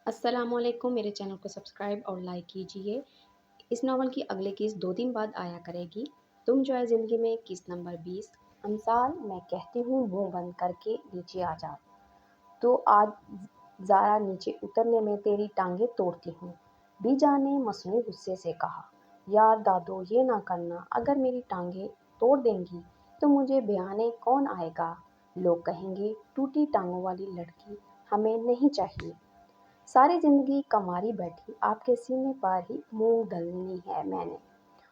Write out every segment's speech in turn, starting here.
السلام علیکم، میرے چینل کو سبسکرائب اور لائک کیجیے۔ اس ناول کی اگلی قسط 2 دن بعد آیا کرے گی۔ تم جو ہے زندگی میں قسط نمبر 20۔ امثال میں کہتی ہوں منہ بند کر کے نیچے آ جا، تو آج زارا نیچے اترنے میں تیری ٹانگیں توڑتی ہوں۔ بی جان نے مصنوعی غصے سے کہا، یار دادو یہ نہ کرنا، اگر میری ٹانگیں توڑ دیں گی تو مجھے بیانے کون آئے گا؟ لوگ کہیں گے ٹوٹی ٹانگوں والی لڑکی ہمیں نہیں چاہیے۔ ساری زندگی کماری بیٹھی آپ کے سینے پر ہی مونگ ڈلنی ہے میں نے،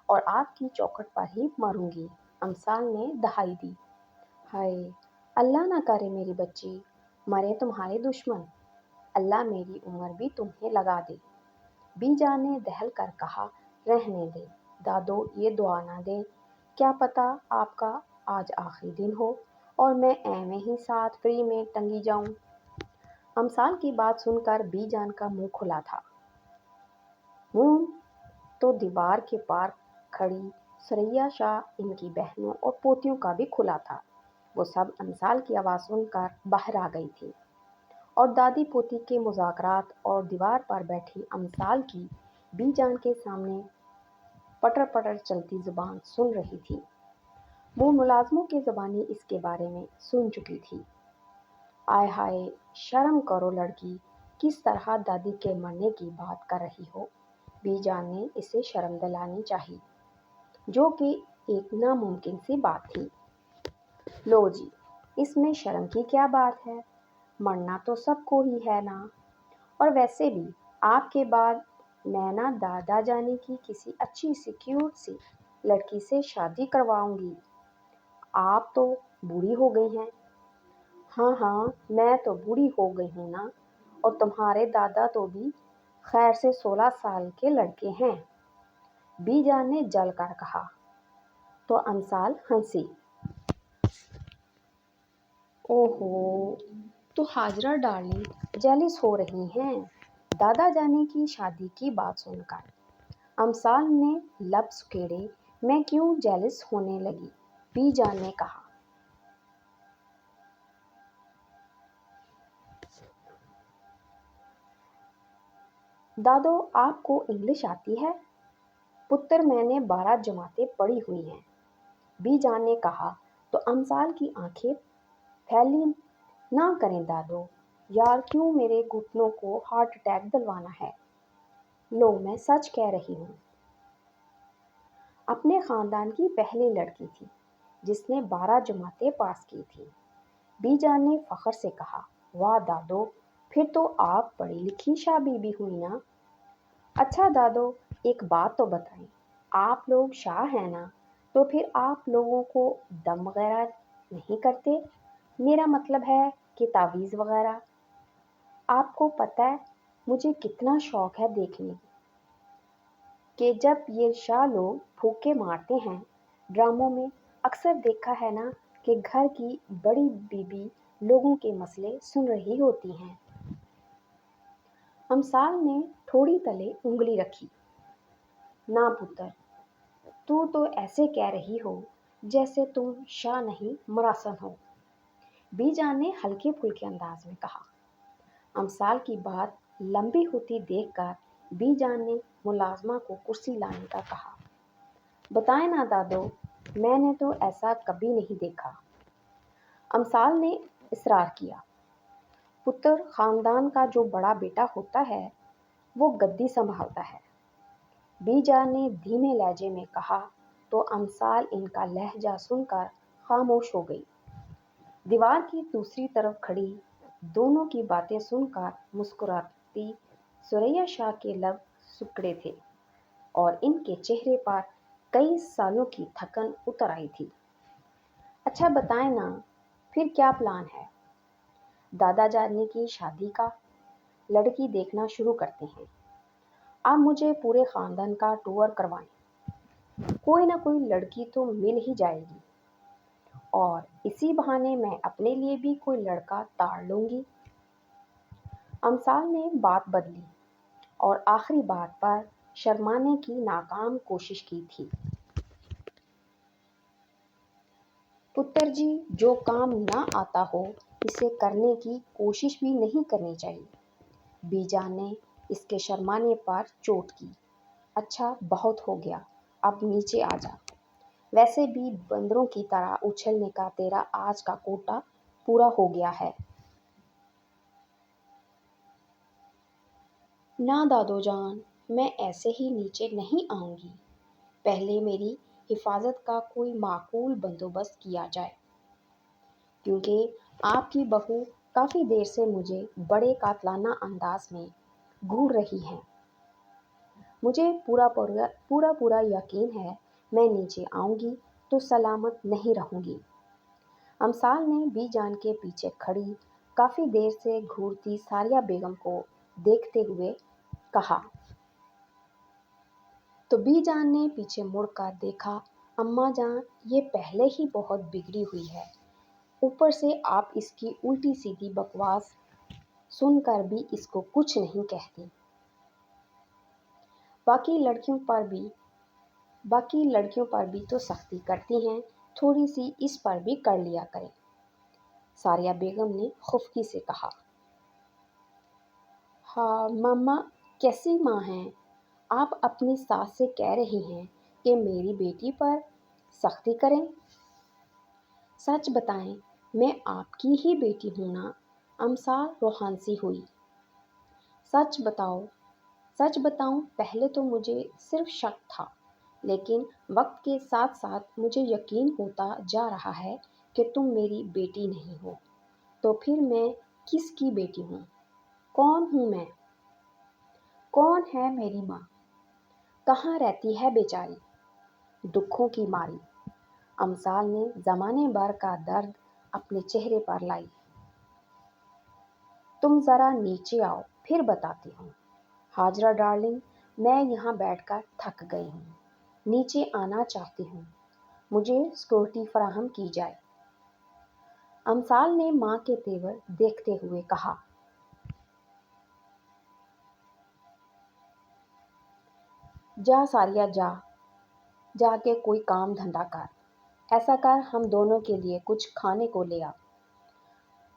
اور آپ کی چوکھٹ پر ہی مروں گی۔ امثال نے دہائی دی، ہائے اللہ نہ کرے میری بچی مرے تمہارے دشمن، اللہ میری عمر بھی تمہیں لگا دے۔ بی جان نے دہل کر کہا، رہنے دے دادو، یہ دعا نہ دیں، کیا پتہ آپ کا آج آخری دن ہو اور میں ایویں ہی ساتھ فری میں ٹنگی جاؤں۔ امثال کی بات سن کر بی جان کا منہ کھلا تھا۔ منہ تو دیوار کے پار کھڑی سریا شاہ، ان کی بہنوں اور پوتیوں کا بھی کھلا تھا۔ وہ سب امثال کی آواز سن کر باہر آ گئی تھی اور دادی پوتی کے مذاکرات اور دیوار پر بیٹھی امثال کی بی جان کے سامنے پٹر پٹر چلتی زبان سن رہی تھی۔ وہ ملازموں کی زبانی اس کے بارے میں سن چکی تھی۔ آئے ہائے شرم کرو لڑکی، کس طرح دادی کے مرنے کی بات کر رہی ہو۔ بی جان نے اسے شرم دلانی چاہی، جو کہ ایک ناممکن سی بات تھی۔ لو جی، اس میں شرم کی کیا بات ہے، مرنا تو سب کو ہی ہے نا، اور ویسے بھی آپ کے بعد میں نہ دادا جانی کی کسی اچھی سی کیوٹ سی لڑکی سے شادی کرواؤں گی۔ آپ تو بوڑھی ہو گئی ہیں۔ ہاں ہاں میں تو بوڑھی ہو گئی ہوں نا، اور تمہارے دادا تو بھی خیر سے 16 سال کے لڑکے ہیں، بی جان نے جل کر کہا۔ تو امثال ہنسی۔ اوہو، تو ہاجرہ ڈارلنگ جیلس ہو رہی ہیں دادا جانی کی شادی کی بات سن کر۔ امثال نے لب سکیڑے، میں کیوں جیلس ہونے لگی؟ بی جان نے کہا۔ دادو آپ کو انگلش آتی ہے؟ پتر میں نے 12 جماعتیں پڑھی ہوئی ہیں، بی جان نے کہا۔ تو امثال کی آنکھیں پھیلی، نہ کریں دادو، یار کیوں میرے گھٹنوں کو ہارٹ اٹیک دلوانا ہے۔ لو میں سچ کہہ رہی ہوں۔ اپنے خاندان کی پہلی لڑکی تھی جس نے 12 جماعتیں پاس کی تھی، بی جان نے فخر سے کہا۔ واہ دادو، پھر تو آپ پڑھی لکھی شاہ بیوی ہوئی نا۔ اچھا دادو ایک بات تو بتائیں، آپ لوگ شاہ ہیں نا، تو پھر آپ لوگوں کو دم وغیرہ نہیں کرتے؟ میرا مطلب ہے کہ تعویذ وغیرہ۔ آپ کو پتہ ہے مجھے کتنا شوق ہے دیکھنے کہ جب یہ شاہ لوگ پھوکے مارتے ہیں ڈراموں میں، اکثر دیکھا ہے نا کہ گھر کی بڑی بیوی لوگوں کے مسئلے سن رہی ہوتی ہیں۔ امثال نے تھوڑی تلے انگلی رکھی۔ نہ پتر، تو ایسے کہہ رہی ہو جیسے تم شاہ نہیں مراسن ہو، بی جان نے ہلکے پھلکے انداز میں کہا۔ امثال کی بات لمبی ہوتی دیکھ کر بی جان نے ملازمہ کو کرسی لانے کا کہا۔ بتائیں نا دادو، میں نے تو ایسا کبھی نہیں دیکھا۔ امثال نے اصرار کیا۔ پتر، خاندان کا جو بڑا بیٹا ہوتا ہے وہ گدی سنبھالتا ہے، بی جان نے دھیمے لہجے میں کہا۔ تو امثال ان کا لہجہ سن کر خاموش ہو گئی۔ دیوار کی دوسری طرف کھڑی دونوں کی باتیں سن کر مسکراتی سریا شاہ کے لب سکڑے تھے اور ان کے چہرے پر کئی سالوں کی تھکن اتر آئی تھی۔ اچھا بتائیں نا، پھر کیا پلان ہے؟ دادا جانی کی شادی کا؟ لڑکی دیکھنا شروع کرتے ہیں۔ آپ مجھے پورے خاندان کا ٹور کروائیں، کوئی نہ کوئی لڑکی تو مل ہی جائے گی، اور اسی بہانے میں اپنے لیے بھی کوئی لڑکا تاڑ لوں گی۔ امثال نے بات بدلی اور آخری بات پر شرمانے کی ناکام کوشش کی تھی۔ پتر جی، جو کام نہ آتا ہو اسے کرنے کی کوشش بھی نہیں کرنی چاہیے۔ بی جان نے اس کے شرمانے پر چوٹ کی۔ اچھا بہت ہو گیا، اب نیچے آ جا، ویسے بھی بندروں کی طرح اچھلنے کا تیرا آج کا کوٹا پورا ہو گیا ہے۔ نہ دادو جان، میں ایسے ہی نیچے نہیں آؤں گی، پہلے میری حفاظت کا کوئی معقول بندوبست کیا جائے، کیونکہ آپ کی بہو کافی دیر سے مجھے بڑے قاتلانہ انداز میں گھور رہی ہیں۔ مجھے پورا یقین ہے میں نیچے آؤں گی تو سلامت نہیں رہوں گی۔ امثال نے بی جان کے پیچھے کھڑی کافی دیر سے گھورتی ساریہ بیگم کو دیکھتے ہوئے کہا۔ تو بی جان نے پیچھے مڑ کر دیکھا، اماں جان یہ پہلے ہی بہت بگڑی ہوئی ہے، اوپر سے آپ اس کی الٹی سیدھی بکواس سن کر بھی اس کو کچھ نہیں کہتی۔ باقی لڑکیوں پر بھی تو سختی کرتی ہیں، تھوڑی سی اس پر بھی کر لیا کریں، ساریہ بیگم نے خفگی سے کہا۔ ہاں ماما کیسی ماں ہیں آپ، اپنی ساس سے کہہ رہی ہیں کہ میری بیٹی پر سختی کریں؟ سچ بتائیں میں آپ کی ہی بیٹی ہوں نا؟ امثال روحان سی ہوئی۔ سچ بتاؤں پہلے تو مجھے صرف شک تھا، لیکن وقت کے ساتھ ساتھ مجھے یقین ہوتا جا رہا ہے کہ تم میری بیٹی نہیں ہو، تو پھر میں کس کی بیٹی ہوں؟ کون ہوں میں؟ کون ہے میری ماں؟ کہاں رہتی ہے بیچاری دکھوں کی ماری؟ امثال نے زمانے بھر کا درد اپنے چہرے پر لائی۔ تم ذرا نیچے آؤ پھر بتاتی ہوں۔ ہاجرہ ڈارلنگ میں یہاں بیٹھ کر تھک گئی ہوں، نیچے آنا چاہتی ہوں، مجھے سیکورٹی فراہم کی جائے۔ امثال نے ماں کے تیور دیکھتے ہوئے کہا۔ جا ساریہ جا کے کوئی کام دھندا کر، ایسا کر ہم دونوں کے لیے کچھ کھانے کو لے آ۔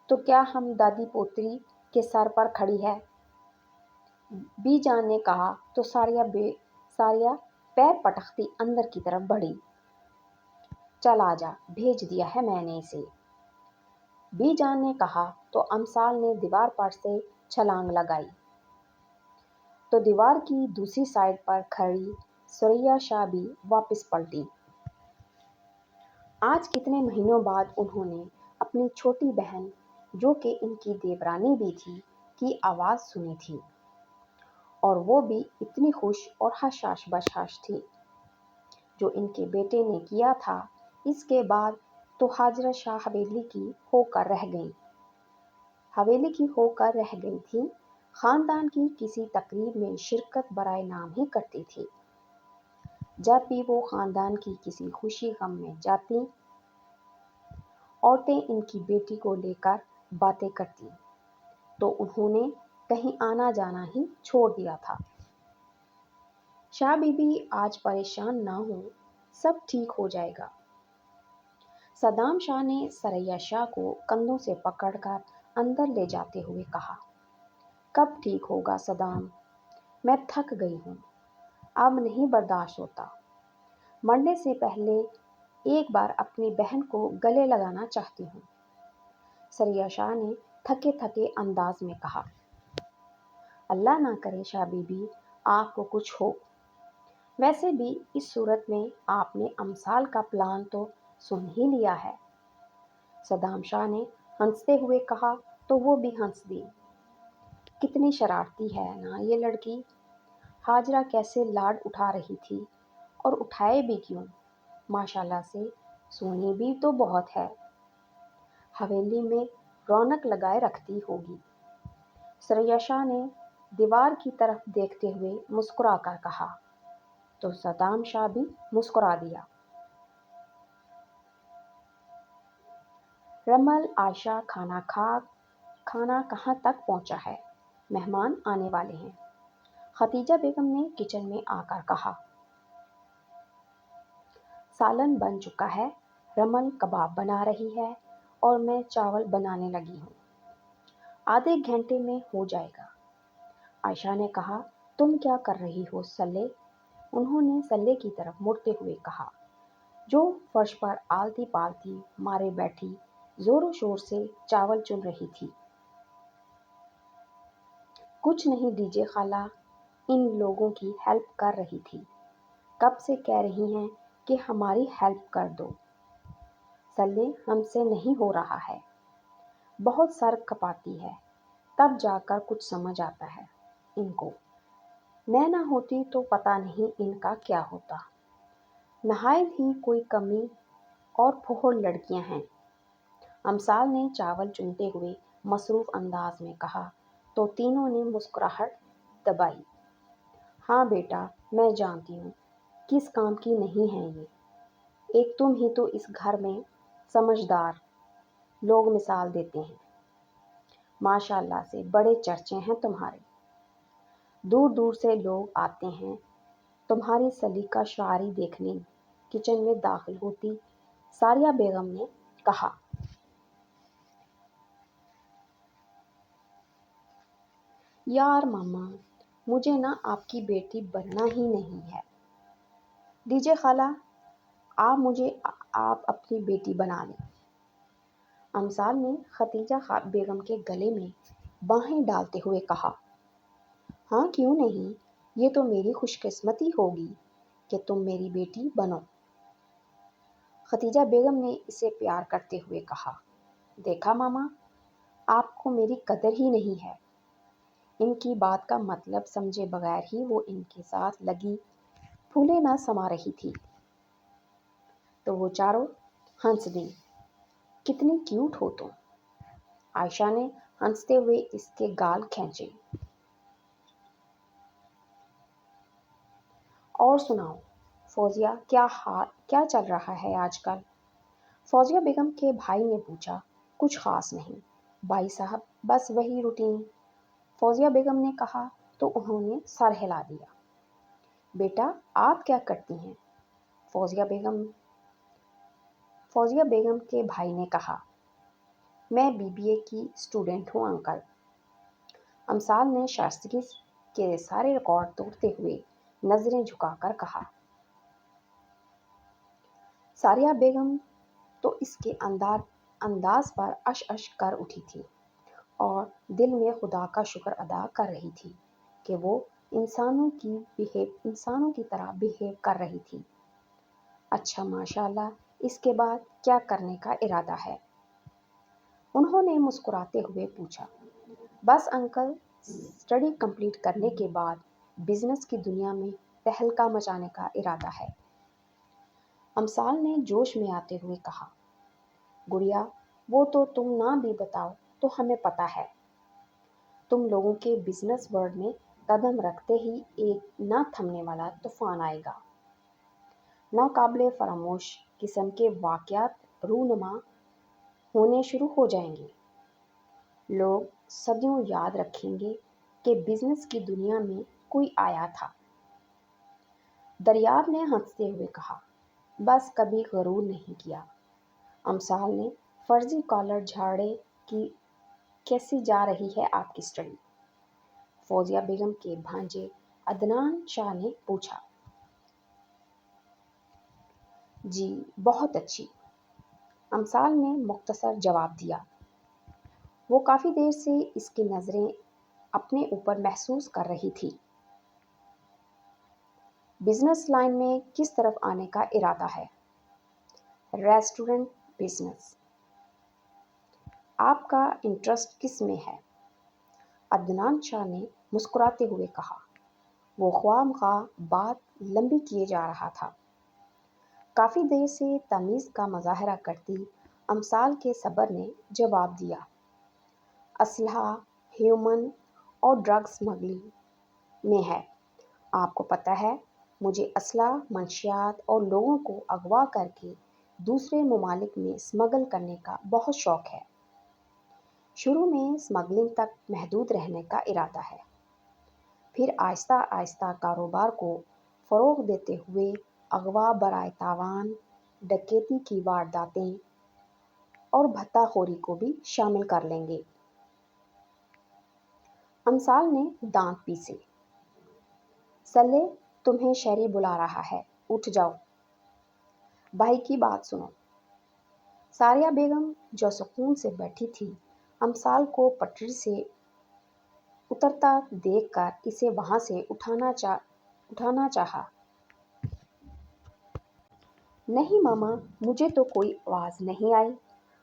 تو کیا ہم دادی پوتری کے سر پر کھڑی ہے؟ بی جان نے کہا تو ساریہ پیر پٹکتی اندر کی طرف بڑھی۔ چل آ جا، بھیج دیا ہے میں نے اسے، بی جان نے کہا تو امثال نے دیوار پر سے چھلانگ لگائی۔ تو دیوار کی دوسری سائیڈ پر کھڑی ثریا شاہ بھی واپس پلٹی۔ آج کتنے مہینوں بعد انہوں نے اپنی چھوٹی بہن، جو کہ ان کی دیورانی بھی تھی، کی آواز سنی تھی، اور وہ بھی اتنی خوش اور حشاش بشاش تھی۔ جو ان کے بیٹے نے کیا تھا، اس کے بعد تو ہاجرہ شاہ حویلی کی ہو کر رہ گئی تھی، خاندان کی کسی تقریب میں شرکت برائے نام ہی کرتی تھی۔ جب بھی وہ خاندان کی کسی خوشی غم میں جاتی، عورتیں ان کی بیٹی کو لے کر باتیں کرتی، تو انہوں نے کہیں آنا جانا ہی چھوڑ دیا تھا۔ شاہ بی بی آج پریشان نہ ہو، سب ٹھیک ہو جائے گا۔ صدام شاہ نے ثریا شاہ کو کندھوں سے پکڑ کر اندر لے جاتے ہوئے کہا۔ کب ٹھیک ہوگا صدام؟ میں تھک گئی ہوں، اب نہیں برداشت ہوتا، مرنے سے پہلے ایک بار اپنی بہن کو گلے لگانا چاہتی ہوں، ثریا شاہ نے تھکے تھکے انداز میں کہا۔ اللہ نہ کرے شاہ بی بی آپ کو کچھ ہو، ویسے بھی اس صورت میں آپ نے امثال کا پلان تو سن ہی لیا ہے، صدام شاہ نے ہنستے ہوئے کہا تو وہ بھی ہنس دی۔ کتنی شرارتی ہے نا یہ لڑکی، ہاجرہ کیسے لاڈ اٹھا رہی تھی، اور اٹھائے بھی کیوں، ماشاءاللہ سے سونی بھی تو بہت ہے، حویلی میں رونق لگائے رکھتی ہوگی۔ ثریا شاہ نے دیوار کی طرف دیکھتے ہوئے مسکرا کر کہا، تو صدام شاہ بھی مسکرا دیا۔ رمل عائشہ کھانا کہاں تک پہنچا ہے؟ مہمان آنے والے ہیں، خدیجہ بیگم نے کچن میں آ کر کہا۔ سالن بن چکا ہے، رمل کباب بنا رہی ہے، اور میں چاول بنانے لگی ہوں، آدھے گھنٹے میں ہو جائے گا۔ عائشہ نے کہا، تم کیا کر رہی ہو سلے؟ انہوں نے سلے کی طرف مڑتے ہوئے کہا، جو فرش پر آلتی پالتی مارے بیٹھی زور و شور سے چاول چن رہی تھی۔ کچھ نہیں دیجیے خالہ، ان لوگوں کی ہیلپ کر رہی تھی، کب سے کہہ رہی ہیں کہ ہماری ہیلپ کر دو۔ سلے، ہم سے نہیں ہو رہا ہے۔ بہت سر کھپاتی ہے، تب جا کر کچھ سمجھ آتا ہے ان کو۔ میں نہ ہوتی تو پتہ نہیں ان کا کیا ہوتا۔ نہایت ہی کوئی کمی اور پھوڑ لڑکیاں ہیں۔ امثال نے چاول چنتے ہوئے مصروف انداز میں کہا تو تینوں نے مسکراہٹ دبائی۔ ہاں بیٹا، میں جانتی ہوں کس کام کی نہیں ہیں یہ۔ ایک تم ہی تو اس گھر میں سمجھدار لوگ مثال دیتے ہیں۔ ماشاء اللہ سے بڑے چرچے ہیں تمہارے۔ دور دور سے لوگ آتے ہیں تمہاری سلیقہ شعاری دیکھنے۔ کچن میں داخل ہوتی ساریہ بیگم نے کہا، یار ماما، مجھے نا آپ کی بیٹی بننا ہی نہیں ہے۔ دیجیے خالہ، آپ اپنی بیٹی بنا لیں۔ امثال نے ختیجہ بیگم کے گلے میں باہیں ڈالتے ہوئے کہا، ہاں کیوں نہیں، یہ تو میری خوش قسمتی ہوگی کہ تم میری بیٹی بنو۔ ختیجہ بیگم نے اسے پیار کرتے ہوئے کہا، دیکھا ماما، آپ کو میری قدر ہی نہیں ہے۔ ان کی بات کا مطلب سمجھے بغیر ہی وہ ان کے ساتھ لگی پھولے نہ سما رہی تھی۔ تو وہ چاروں ہنس دیں۔ کتنی کیوٹ ہو تم۔ عائشہ نے ہنستے ہوئے اس کے گال کھینچے۔ اور سناؤ فوزیہ، کیا چل رہا ہے آج کل؟ فوزیہ بیگم کے بھائی نے پوچھا۔ کچھ خاص نہیں بھائی صاحب، بس وہی روٹین۔ فوزیہ بیگم نے کہا تو انہوں نے سر ہلا دیا۔ بیٹا، آپ کیا کرتی ہیں؟ فوزیہ بیگم کے بھائی نے کہا، میں BBA کی اسٹوڈنٹ ہوں انکل۔ امثال نے شائستگی کے سارے ریکارڈ توڑتے ہوئے نظریں جھکا کر کہا۔ ساریہ بیگم تو اس کے انداز پر اش اش کر اٹھی تھی اور دل میں خدا کا شکر ادا کر رہی تھی کہ وہ انسانوں کی طرح بیہیو کر رہی تھی۔ اچھا ماشاء اللہ، اس کے بعد کیا کرنے کا ارادہ ہے؟ انہوں نے مسکراتے ہوئے پوچھا۔ بس انکل، اسٹڈی کمپلیٹ کرنے کے بعد بزنس کی دنیا میں تہلکہ مچانے کا ارادہ ہے۔ امثال نے جوش میں آتے ہوئے کہا، گڑیا، وہ تو تم نہ بھی بتاؤ تو ہمیں پتہ ہے۔ تم لوگوں کے بزنس ورلڈ میں قدم رکھتے ہی ایک نہ تھمنے والا طوفان آئے گا۔ ناقابل فراموش قسم کے واقعات رونما ہونے شروع ہو جائیں گے۔ لوگ صدیوں یاد رکھیں گے کہ بزنس کی دنیا میں کوئی آیا تھا۔ دریاب نے ہنستے ہوئے کہا، بس کبھی غرور نہیں کیا۔ امثال نے فرضی کالر جھاڑے کہ کیسی جا رہی ہے آپ کی اسٹڈی؟ فوزیہ بیگم کے بھانجے عدنان شاہ نے پوچھا۔ جی بہت اچھی، امثال نے مختصر جواب دیا۔ وہ کافی دیر سے اس کی نظریں اپنے اوپر محسوس کر رہی تھی۔ بزنس لائن میں کس طرف آنے کا ارادہ ہے؟ Restaurant business. آپ کا انٹرسٹ کس میں ہے؟ عدنان شاہ نے مسکراتے ہوئے کہا۔ وہ خواہ مخواہ بات لمبی کیے جا رہا تھا۔ کافی دیر سے تمیز کا مظاہرہ کرتی امثال کے صبر نے جواب دیا، اسلحہ، ہیومن اور ڈرگ اسمگلنگ میں ہے۔ آپ کو پتہ ہے، مجھے اسلحہ، منشیات اور لوگوں کو اغوا کر کے دوسرے ممالک میں اسمگل کرنے کا بہت شوق ہے۔ شروع میں اسمگلنگ تک محدود رہنے کا ارادہ ہے، پھر آہستہ آہستہ کاروبار کو فروغ دیتے ہوئے اغوا برائے تاوان، ڈکیتی کی وارداتیں اور بھتہ خوری کو بھی شامل کر لیں گے۔ امثال نے دانت پیسے۔ سلے تمہیں شہری بلا رہا ہے، اٹھ جاؤ، بھائی کی بات سنو۔ ساریہ بیگم جو سکون سے بیٹھی تھی، امثال کو پٹری سے اترتا دیکھ کر اسے وہاں سے اٹھانا چاہا۔ نہیں ماما، مجھے تو کوئی آواز نہیں آئی۔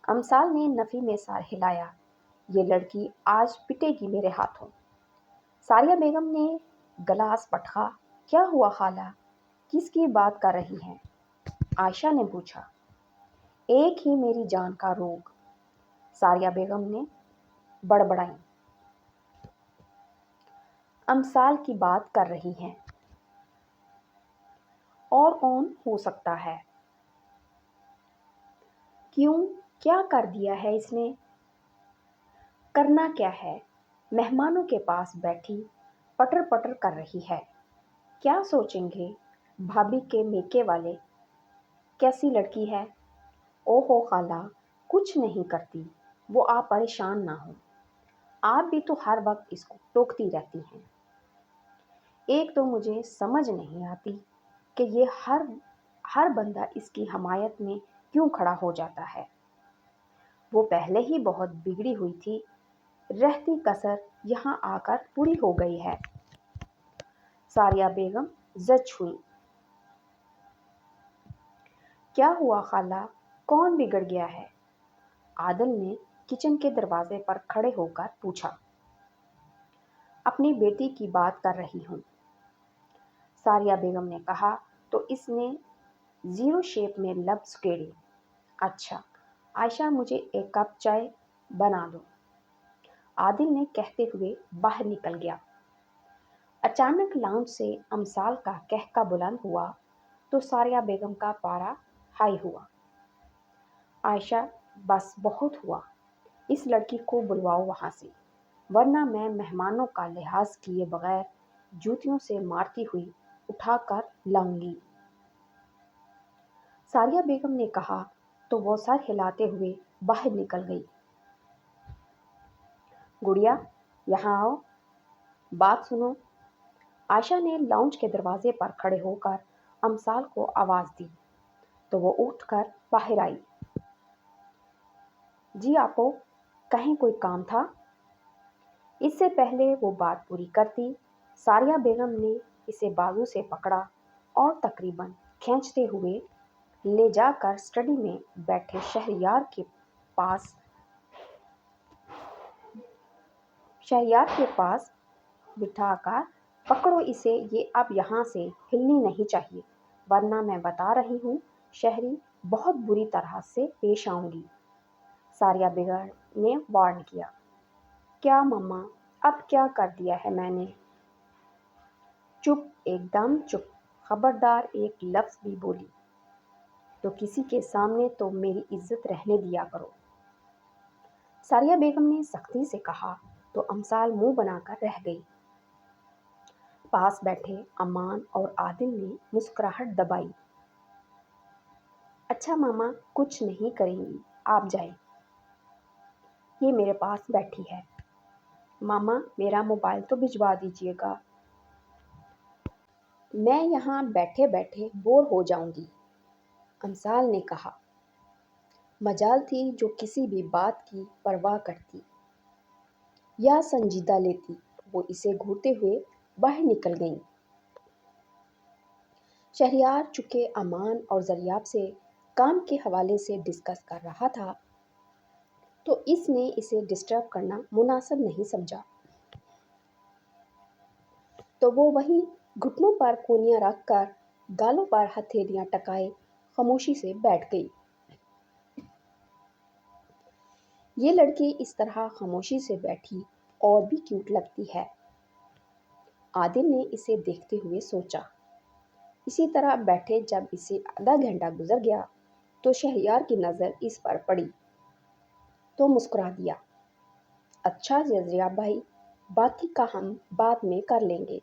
امثال نے نفی میں سر ہلایا۔ یہ لڑکی آج پٹے گی میرے ہاتھوں۔ ساریہ بیگم نے گلاس پٹکا۔ کیا ہوا خالہ، کس کی بات کر رہی ہیں؟ عائشہ نے پوچھا۔ ایک ہی میری جان کا روگ، ساریہ بیگم نے بڑبڑائی۔ امثال کی بات کر رہی ہیں، اور کون ہو سکتا ہے؟ کیوں، کیا کر دیا ہے اس نے؟ کرنا کیا ہے؟ مہمانوں کے پاس بیٹھی پٹر پٹر کر رہی ہے۔ کیا سوچیں گے بھابھی کے میکے والے، کیسی لڑکی ہے؟ او ہو خالہ، کچھ نہیں کرتی وہ، آپ پریشان نہ ہوں، آپ بھی تو ہر وقت اس کو ٹوکتی رہتی ہیں۔ ایک تو مجھے سمجھ نہیں آتی کہ یہ ہر بندہ اس کی حمایت میں کیوں کھڑا ہو جاتا ہے۔ وہ پہلے ہی بہت بگڑی ہوئی تھی، رہتی کسر یہاں آ کر پوری ہو گئی ہے۔ ساریہ بیگم زچ ہوئی۔ کیا ہوا خالہ، کون بگڑ گیا ہے؟ عادل نے کچن کے دروازے پر کھڑے ہو کر پوچھا۔ اپنی بیٹی کی بات کر رہی ہوں، ساریہ بیگم نے کہا تو اس نے زیرو شیپ میں لب سکیڑے۔ اچھا عائشہ، مجھے ایک کپ چائے بنا دو، عادل نے کہتے ہوئے باہر نکل گیا۔ اچانک لاؤنج سے امثال کا کہکا بلند ہوا تو ساریہ بیگم کا پارا ہائی ہوا۔ عائشہ، بس بہت ہوا، اس لڑکی کو بلواؤ وہاں سے، ورنہ میں مہمانوں کا لحاظ کیے بغیر جوتیوں سے مارتی ہوئی اٹھا کر لاؤں گی۔ ساریہ بیگم نے کہا تو وہ سر ہلاتے ہوئے باہر نکل گئی۔ گڑیا، یہاں آؤ، بات سنو۔ عائشہ نے لاؤنج کے دروازے پر کھڑے ہو کر امثال کو آواز دی تو وہ اٹھ کر باہر آئی۔ جی آپو، کہیں کوئی کام تھا؟ اس سے پہلے وہ بات پوری کرتی، ساریہ بیگم نے اسے بازو سے پکڑا اور تقریباً کھینچتے ہوئے لے جا کر اسٹڈی میں بیٹھے شہریار کے پاس بٹھا کر، پکڑو اسے، یہ اب یہاں سے ہلنی نہیں چاہیے، ورنہ میں بتا رہی ہوں شہری بہت بری طرح سے پیش آؤں گی، ساریہ بیگم نے وارن کیا۔ کیا مما، اب کیا کر دیا ہے میں نے؟ چپ، ایک دم چپ، خبردار ایک لفظ بھی بولی تو کسی کے سامنے تو میری عزت رہنے دیا کرو، ساریہ بیگم نے سختی سے کہا تو امثال منہ بنا کر رہ گئی۔ پاس بیٹھے امان اور عادل نے مسکراہٹ دبائی۔ اچھا ماما، کچھ نہیں کریں گی، آپ جائیں، یہ میرے پاس بیٹھی ہے۔ ماما، میرا موبائل تو بھجوا دیجیے گا، میں یہاں بیٹھے بیٹھے بور ہو جاؤں گی، امثال نے کہا۔ مجال تھی جو کسی بھی بات کی پرواہ کرتی یا سنجیدہ لیتی، وہ اسے گھورتے ہوئے باہر نکل گئیں۔ شہریار چونکہ امان اور زریاب سے کام کے حوالے سے ڈسکس کر رہا تھا تو اس نے اسے ڈسٹرب کرنا مناسب نہیں سمجھا، تو وہ وہیں گھٹنوں پر کونیاں رکھ کر گالوں پر ہتھیلیاں ٹکائے خاموشی سے بیٹھ گئی۔ یہ لڑکی اس طرح خاموشی سے بیٹھی اور بھی کیوٹ لگتی ہے، عادل نے اسے دیکھتے ہوئے سوچا۔ اسی طرح بیٹھے جب اسے آدھا گھنٹہ گزر گیا تو شہریار کی نظر اس پر پڑی تو مسکرا دیا۔ اچھا زریاب بھائی، باقی کا ہم بعد میں کر لیں گے،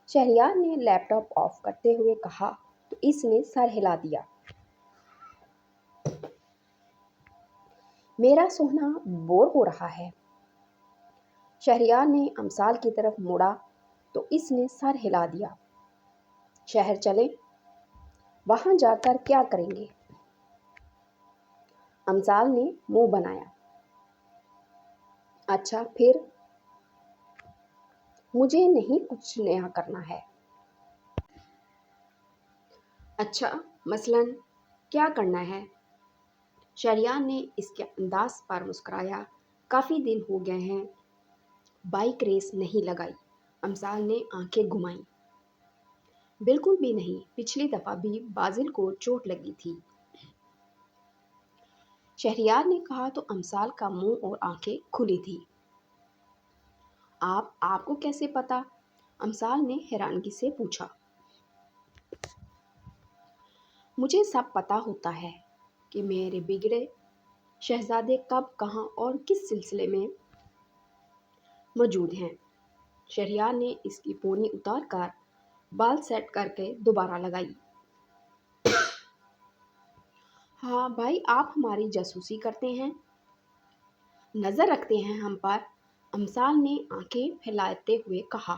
شہریار نے لیپ ٹاپ آف کرتے ہوئے کہا تو اس نے سر ہلا دیا۔ میرا سونا بور ہو رہا ہے، شہریار نے امسال کی طرف مڑا تو اس نے سر ہلا دیا۔ شہر چلیں؟ وہاں جا کر کیا کریں گے؟ امسال نے منہ بنایا۔ اچھا پھر؟ مجھے نہیں کچھ نیا کرنا ہے۔ اچھا مثلاً کیا کرنا ہے؟ شہریار نے اس کے انداز پر مسکرایا۔ کافی دن ہو گئے ہیں بائیک ریس نہیں لگائی۔ امسال نے آنکھیں گھمائیں۔ بالکل بھی نہیں، پچھلی دفعہ بھی بازل کو چوٹ لگی تھی۔ شہریار نے کہا تو امسال کا منہ اور آنکھیں کھلی تھی۔ آپ کو کیسے پتا؟ امسال نے حیرانگی سے پوچھا۔ مجھے سب پتا ہوتا ہے کہ میرے بگڑے شہزادے کب کہاں اور کس سلسلے میں موجود ہیں۔ شہریار نے اس کی پونی اتار کر بال سیٹ کر کے دوبارہ لگائی۔ ہاں بھائی، آپ ہماری جاسوسی کرتے ہیں، نظر رکھتے ہیں ہم پر، امسال نے آنکھیں پھیلاتے ہوئے کہا۔